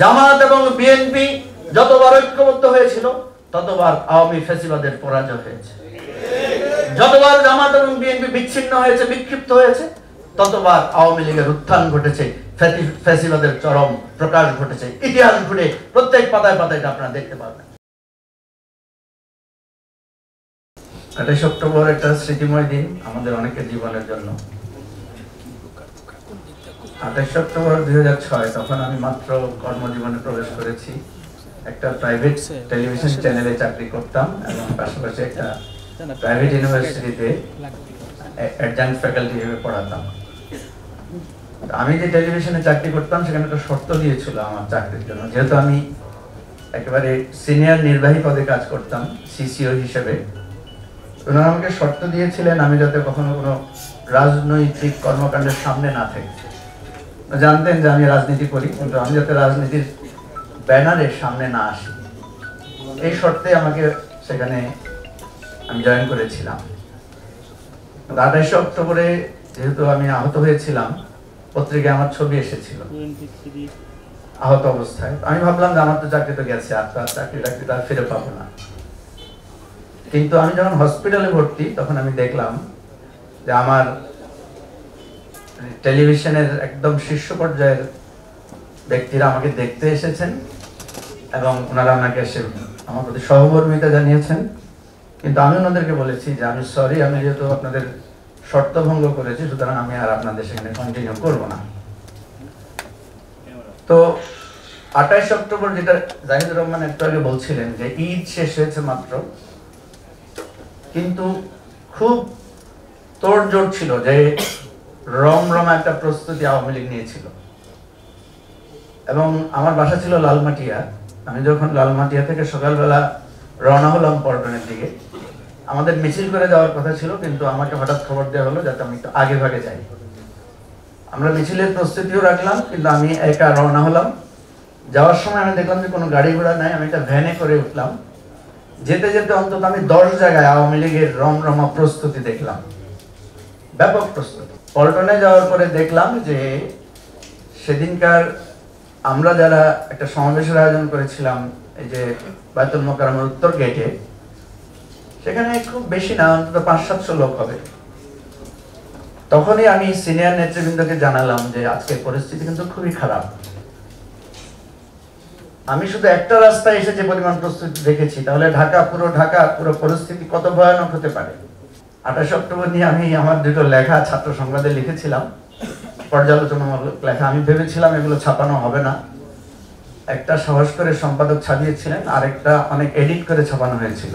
জামাত এবং বিএনপি যতবার ঐক্যবদ্ধ হয়েছিল ততবার আওয়ামী ফ্যাসিবাদের পরাজয় হয়েছে। যতবার জামাত এবং বিএনপি বিচ্ছিন্ন হয়েছে, বিক্ষিপ্ত হয়েছে, ততবার আওয়ামী লীগের উত্থান ঘটেছে, ফ্যাসিবাদের চরম প্রকাশ ঘটেছে। ইতিহাস ঘুরে প্রত্যেক পাতায় পাতায় এটা আপনারা দেখতে পাবেন। 28 অক্টোবর একটা স্মৃতিময় দিন আমাদের অনেকের জীবনের জন্য। 28 অক্টোবর 2006 তখন আমি মাত্র কর্মজীবনে প্রবেশ করেছি। একটা প্রাইভেট টেলিভিশন চ্যানেলে চাকরি করতাম এবং পাশাপাশি একটা প্রাইভেট ইউনিভার্সিটিতে অ্যাডজান্ট ফ্যাকাল্টি হিসেবে পড়াতাম। আমি যে টেলিভিশনে চাকরি করতাম সেখানে একটা শর্ত দিয়েছিল আমার চাকরির জন্য, যেহেতু আমি একেবারে সিনিয়র নির্বাহী পদে কাজ করতাম সিসিও হিসেবে। ওনারা আমাকে শর্ত দিয়েছিলেন আমি যাতে কখনো কোনো রাজনৈতিক কর্মকাণ্ডের সামনে না থাকি। জানতেন যে আমি রাজনীতি করি, কিন্তু আমি যাতে রাজনীতির ব্যানারের সামনে না আসি, এই শর্তে আমাকে সেখানে আমি জয়েন করেছিলাম। 28 অক্টোবরে যেহেতু আমি আহত হয়েছিলাম, পত্রিকায় আমার ছবি এসেছিল আহত অবস্থায়। আমি ভাবলাম যে আমার তো চাকরি তো গেছে, আর তো চাকরি আর ফিরে পাবো না। কিন্তু আমি যখন হসপিটালে ভর্তি তখন আমি দেখলাম যে আমার টেলিভিশনের একদম শীর্ষ পর্যায়ের ব্যক্তিরা আমাকে দেখতে এসেছেন এবং ওনারা আমাকে এসে আমার প্রতি সহমর্মিতা জানিয়েছেন। কিন্তু আমি ওনাদেরকে বলেছি যে আমি সরি, আমি যেহেতু আপনাদের শর্ত ভঙ্গ করেছি, সুতরাং আমি আর আপনাদের সেখানে কন্টিনিউ করব না। তো 28 অক্টোবর, যেটা জাহিদুর রহমান একটু আগে বলছিলেন যে ঈদ শেষ হয়েছে মাত্র, কিন্তু খুব তোড়জোড় ছিল, যে রমরমা একটা প্রস্তুতি আওয়ামী লীগ নিয়েছিল। এবং আমার বাসা ছিল লালমাটিয়া। আমি যখন লালমাটিয়া থেকে সকালবেলা রওনা হলাম পল্টনের দিকে, আমাদের মিছিল করে যাওয়ার কথা ছিল, কিন্তু আমাকে হঠাৎ খবর দেওয়া হলো যাতে আমি একটু আগে ভাগে যাই। আমরা মিছিলের প্রস্তুতিও রাখলাম, কিন্তু আমি একা রওনা হলাম। যাওয়ার সময় আমি দেখলাম যে কোনো গাড়ি ঘোড়া নাই। আমি একটা ভ্যানে করে উঠলাম। যেতে যেতে অন্তত আমি 10 জায়গায় আওয়ামী লীগের রমরমা প্রস্তুতি দেখলাম, ব্যাপক প্রস্তুতি। পল্টনে যাওয়ার পরে দেখলাম যে সেদিনকার আমরা যারা একটা সমাবেশের আয়োজন করেছিলাম এই যে বায়তুল মোকাররমের উত্তর গেটে, সেখানে খুব বেশি না, অন্তত 500-700 লোক হবে। তখনই আমি সিনিয়র নেতৃবৃন্দকে জানালাম যে আজকের পরিস্থিতি কিন্তু খুবই খারাপ। আমি শুধু একটা রাস্তায় এসে যে পরিমাণ প্রস্তুতি দেখেছি, তাহলে ঢাকা পুরো পরিস্থিতি কত ভয়ানক হতে পারে। 28 অক্টোবর নিয়ে আমি আমার 2টো লেখা ছাত্র সংবাদে লিখেছিলাম, পর্যালোচনামূলক লেখা। আমি ভেবেছিলাম এগুলো ছাপানো হবে না। একটা সাহস করে সম্পাদক ছাপিয়েছিলেন, আরেকটা অনেক এডিট করে ছাপানো হয়েছিল।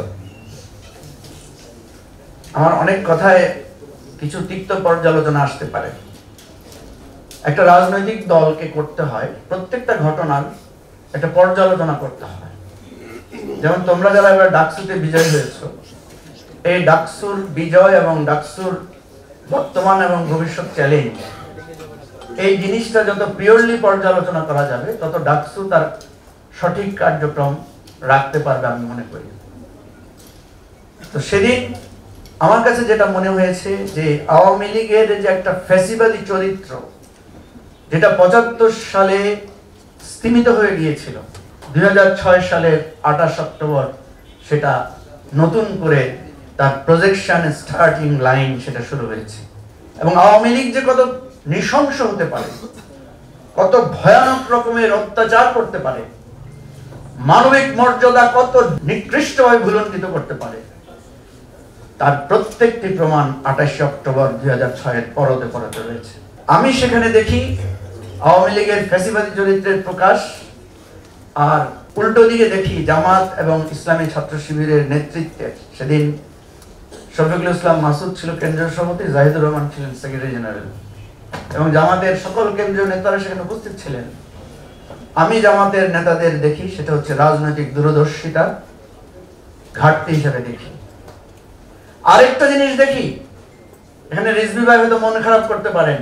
আমার অনেক কথায় কিছু তিক্ত পর্যালোচনা আসতে পারে। একটা রাজনৈতিক দলকে করতে হয় প্রত্যেকটা ঘটনার একটা পর্যালোচনা করতে হয়। যেমন তোমরা যারা এবার ডাকসুতে বিজয় হয়েছো, এই ডাকসুর বিজয় এবং ডাকসুর বর্তমান এবং ভবিষ্যৎ চ্যালেঞ্জ, এই জিনিসটা যত পিওরলি পর্যালোচনা করা যাবে, তত ডাকসু তার সঠিক কার্যক্রম রাখতে পারবে আমি মনে করি। তো সেদিন আমার কাছে যেটা মনে হয়েছে যে আওয়ামী লীগের যে একটা ফ্যাসিবাদী চরিত্র, যেটা 75 সালে স্তিমিত হয়ে গিয়েছিল, 2006 সালের 28 অক্টোবর সেটা নতুন করে তার প্রজেকশন স্টার্টিং লাইন সেটা শুরু হয়েছে। এবং আওয়ামী লীগ যে কত নৃশংস হতে পারে, কত ভয়ানক রকমের অত্যাচার করতে পারে, মানবিক মর্যাদা কত নিকৃষ্টভাবে ভুলণ্ঠিত করতে পারে, তার প্রত্যেকটি প্রমাণ 28 অক্টোবর 2006 এর পরতে পরতে রয়েছে। আমি সেখানে দেখি আওয়ামী লীগের ফ্যাসিবাদী চরিত্রের প্রকাশ, আর উল্টো দিকে দেখি জামাত এবং ইসলামী ছাত্র শিবিরের নেতৃত্বে সেদিন শফিকুল ইসলাম মাসুদ ছিল কেন্দ্রীয় সভাপতি, জাহিদুর রহমান ছিলেন সেক্রেটারি জেনারেল, এবং জামাতের সকল কেন্দ্রীয় নেতারা সেখানে উপস্থিত ছিলেন। আমি জামাতের নেতাদের দেখি সেটা হচ্ছে রাজনৈতিক দূরদর্শিতা ঘাটতি হিসেবে দেখি। আরেকটা জিনিস দেখি, এখানে রিজভী ভাই হয়তো মন খারাপ করতে পারেন,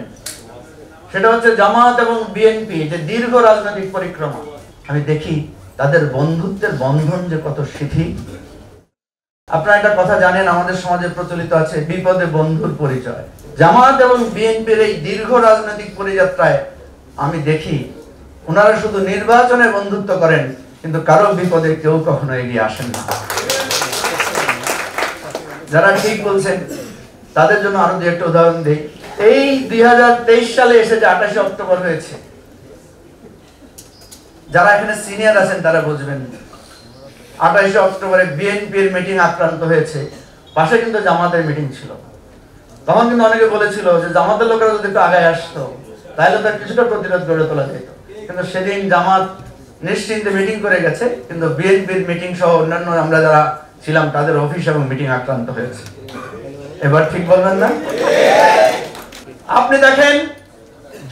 সেটা হচ্ছে জামাত এবং বিএনপি যে দীর্ঘ রাজনৈতিক পরিক্রমা, আমি দেখি তাদের বন্ধুত্বের বন্ধন যে কত শিথিল। আপনারা একটা কথা জানেন, আমাদের সমাজে প্রচলিত আছে বিপদে বন্ধুর পরিচয়। জামাত এবং বিএনপির এই দীর্ঘ রাজনৈতিক পরিযাত্রায় আমি দেখি ওনারা শুধু নির্বাচনে বন্ধুত্ব করেন, কিন্তু কারো বিপদে কেউ কখনো এগিয়ে আসেন না। যারা ঠিক বলছেন তাদের জন্য আরো 2-1টা উদাহরণ দিই। এই 2023 সালে এসে যে 28 অক্টোবর হয়েছে, যারা এখানে সিনিয়র আছেন তারা বুঝবেন। 28 অক্টোবরে বিএনপির মিটিং আক্রান্ত হয়েছে, পাশে কিন্তু জামাতের মিটিং ছিল। তখন কিন্তু অনেকে বলেছিল যে জামাতের লোকেরা যদি একটু আগে আসতো তাহলে তার কিছুটা প্রতিরোধ গড়ে তোলা যেত, কিন্তু সেদিন জামাত নিশ্চিন্তে মিটিং করে গেছে, কিন্তু বিএনপির মিটিং সহ অন্যান্য আমরা যারা ছিলাম তাদের অফিস এবং মিটিং আক্রান্ত হয়েছে। এবার ঠিক বলবেন না? আপনি দেখেন,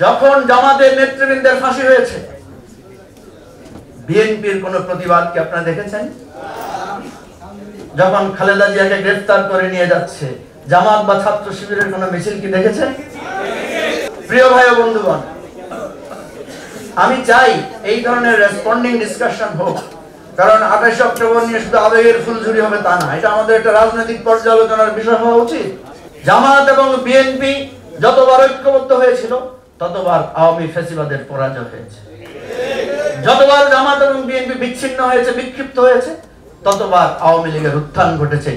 যখন জামাতের নেতৃবৃন্দের ফাঁসি হয়েছে, বিএনপির কোন প্রতিবাদ কি আপনারা দেখেছেন? যখন খালেদা জিয়াকে গ্রেফতার করে নিয়ে যাচ্ছে, জামাত বা ছাত্র শিবিরের কোন মিছিল কি দেখেছেন? প্রিয় ভাই ও বন্ধুগণ, আমি চাই এই ধরনের রেসপন্ডিং ডিসকাশন হোক, কারণ 28 অক্টোবর নিয়ে শুধু আবেগের ফুলঝুরি হবে তা না, এটা আমাদের একটা রাজনৈতিক পর্যালোচনার বিষয় হওয়া উচিত। জামাত এবং বিএনপি যতবার ঐক্যবদ্ধ হয়েছিল ততবার আওয়ামী ফ্যাসিবাদের পরাজয় হয়েছে। যতবার জামাত এবং বিএনপি বিচ্ছিন্ন হয়েছে, বিক্ষিপ্ত হয়েছে, ততবার আওয়ামী লীগের উত্থান ঘটেছে,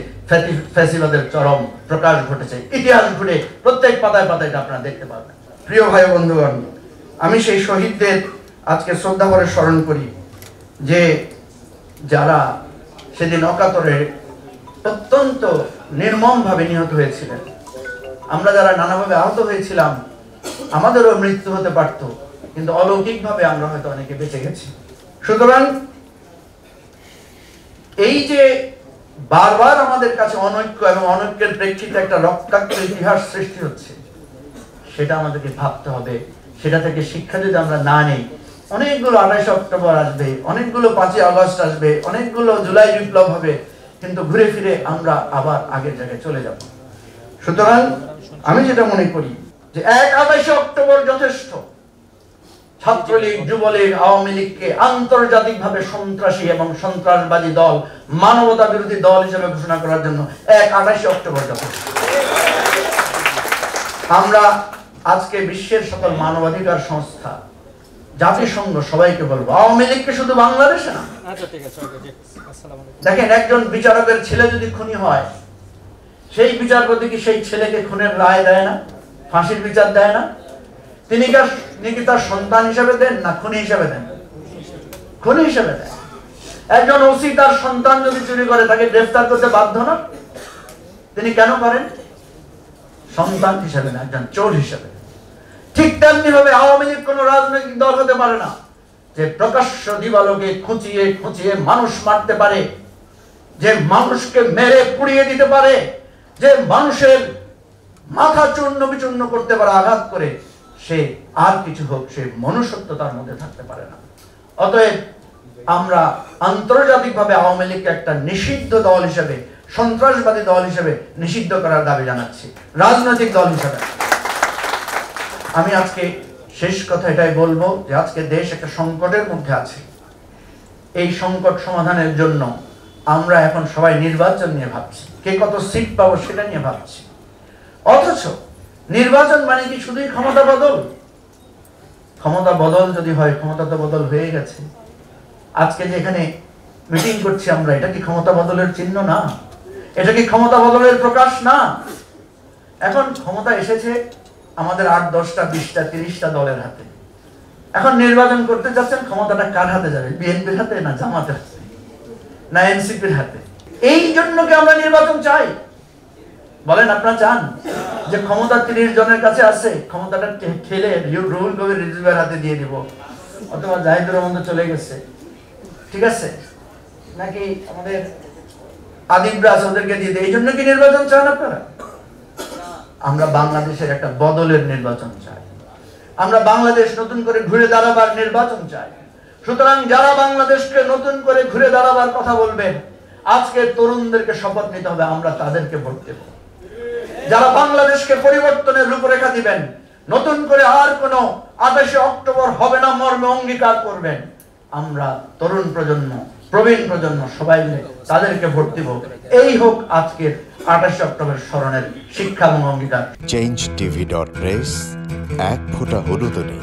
ফ্যাসিবাদের চরম প্রকাশ ঘটেছে। ইতিহাস ঘুরে প্রত্যেক পাতায় পাতায় আপনারা দেখতে পাবেন। প্রিয় ভাই বন্ধুগণ, আমি সেই শহীদদের আজকে শ্রদ্ধা করে স্মরণ করি, যে যারা সেদিন অকাতরে অত্যন্ত নির্মমভাবে নিহত হয়েছিলেন। আমরা যারা নানাভাবে আহত হয়েছিলাম, আমাদেরও মৃত্যু হতে পারত, কিন্তু অলৌকিকভাবে আমরা হয়তো অনেকে বেঁচে গেছি। সুতরাং এই যে বারবার আমাদের কাছে অনৈক্য এবং অনৈক্যের প্রেক্ষিতে একটা রক্তাক্ত ইতিহাস সৃষ্টি হচ্ছে, সেটা আমাদেরকে ভাবতে হবে। সেটা থেকে শিক্ষা যদি আমরা না নেই, অনেকগুলো 28 অক্টোবর আসবে, অনেকগুলো 5ই আগস্ট আসবে, অনেকগুলো জুলাই বিপ্লব হবে, কিন্তু ঘুরে ফিরে আমরা আবার আগের জায়গায় চলে যাব। সুতরাং আমি যেটা মনে করি যে 28 অক্টোবর যথেষ্ট। ছাত্রলীগ, যুবলীগ, আওয়ামী লীগকে আন্তর্জাতিকভাবে সন্ত্রাসী এবং সন্ত্রাসবাদী দল, মানবতা বিরোধী দল হিসেবে ঘোষণা করার জন্য 28 অক্টোবর যথেষ্ট। আমরা আজকে বিশ্বের সকল মানবাধিকার সংস্থা, জাতিসংঘ সবাইকে বলবো, আওয়ামী লীগকে শুধু বাংলাদেশে না। দেখেন, একজন বিচারকের ছেলে যদি খুনি হয়, সেই বিচারপতি কি সেই ছেলেকে খুনের রায় দেয় না, ফাঁসির বিচার দেয় না? তিনি কি তার সন্তান হিসেবে দেন না খুনি হিসেবে দেন? খুনি হিসেবে দেন। একজন ওসি তার সন্তান যদি চুরি করে তাকে গ্রেফতার করতে বাধ্য না? তিনি কেন করেন? সন্তান হিসেবে না, একজন চোর হিসেবে। ঠিক তেমনি ভাবে আওয়ামী লীগ কোন রাজনৈতিক দল হতে পারে না যে প্রকাশ্য দিবালোকে খুঁচিয়ে খুঁচিয়ে মানুষ মারতে পারে, যে মানুষকে মেরে পুড়িয়ে দিতে পারে, যে মানুষের মাথা চূর্ণ বিচূর্ণ করতে পারে আঘাত করে, সে আর কিছু হোক, সে মনুষ্যত্ব তার মধ্যে থাকতে পারে না। অতএব আমরা আন্তর্জাতিকভাবে আওয়ামী লীগকে একটা নিষিদ্ধ দল হিসেবে, সন্ত্রাসবাদী দল হিসেবে নিষিদ্ধ করার দাবি জানাচ্ছি, রাজনৈতিক দল হিসেবে। আমি আজকে শেষ কথা এটাই বলবো যে আজকে দেশ একটা সংকটের মধ্যে আছে। এই সংকট সমাধানের জন্য আমরা এখন সবাই নির্বাচন নিয়ে ভাবছি, কে কত সিট পাবো সেটা নিয়ে ভাবছি। অথচ নির্বাচন মানে কি শুধুই ক্ষমতা বদল? ক্ষমতা বদল যদি হয়, ক্ষমতা তো বদল হয়ে গেছে। আজকে যে এখানে মিটিং করছি আমরা, এটা কি ক্ষমতা বদলের চিহ্ন না? এটা কি ক্ষমতা বদলের প্রকাশ না? এখন ক্ষমতা এসেছে আমাদের 8, 10টা, 20টা, 30টা দলের হাতে। এখন নির্বাচন করতে যাচ্ছেন, ক্ষমতাটা কার হাতে যাবে? বিএনপির হাতে না জামাতের হাতে না এনসিপির হাতে? এই জন্য কি আমরা নির্বাচন চাই? বলেন, আপনারা চান যে ক্ষমতা 30 জনের কাছে আছে, ক্ষমতাটা ঠেলে রুহুল কবির রিজভীর হাতে দিয়ে দিব, অথবা জাহিদুর রহমান চলে গেছে, ঠিক আছে, নাকি আমাদের আদিবরা আছে ওদেরকে দিয়ে দেয়? এই জন্য কি নির্বাচন চান আপনারা? আমরা বাংলাদেশের একটা বদলের নির্বাচন চাই। আমরা বাংলাদেশ নতুন করে ঘুরে দাঁড়াবার নির্বাচন চাই। সুতরাং যারা বাংলাদেশকে নতুন করে ঘুরে দাঁড়াবার কথা বলবেন, আজকে তরুণদেরকে শপথ নিতে হবে আমরা তাদেরকে ভোট দেব। যারা বাংলাদেশকে পরিবর্তনের রূপরেখা দিবেন, নতুন করে আর কোনো 28 অক্টোবর হবে না মর্মে অঙ্গীকার করবেন, আমরা তরুণ প্রজন্ম, প্রবীণ প্রজন্ম সবাই মিলে তাদেরকে ভোট দিব। এই হোক আজকের 28 অক্টোবর স্মরণের শিক্ষা এবং অঙ্গীকার। change tv.press, এক ফোঁটা হলুদ নেই।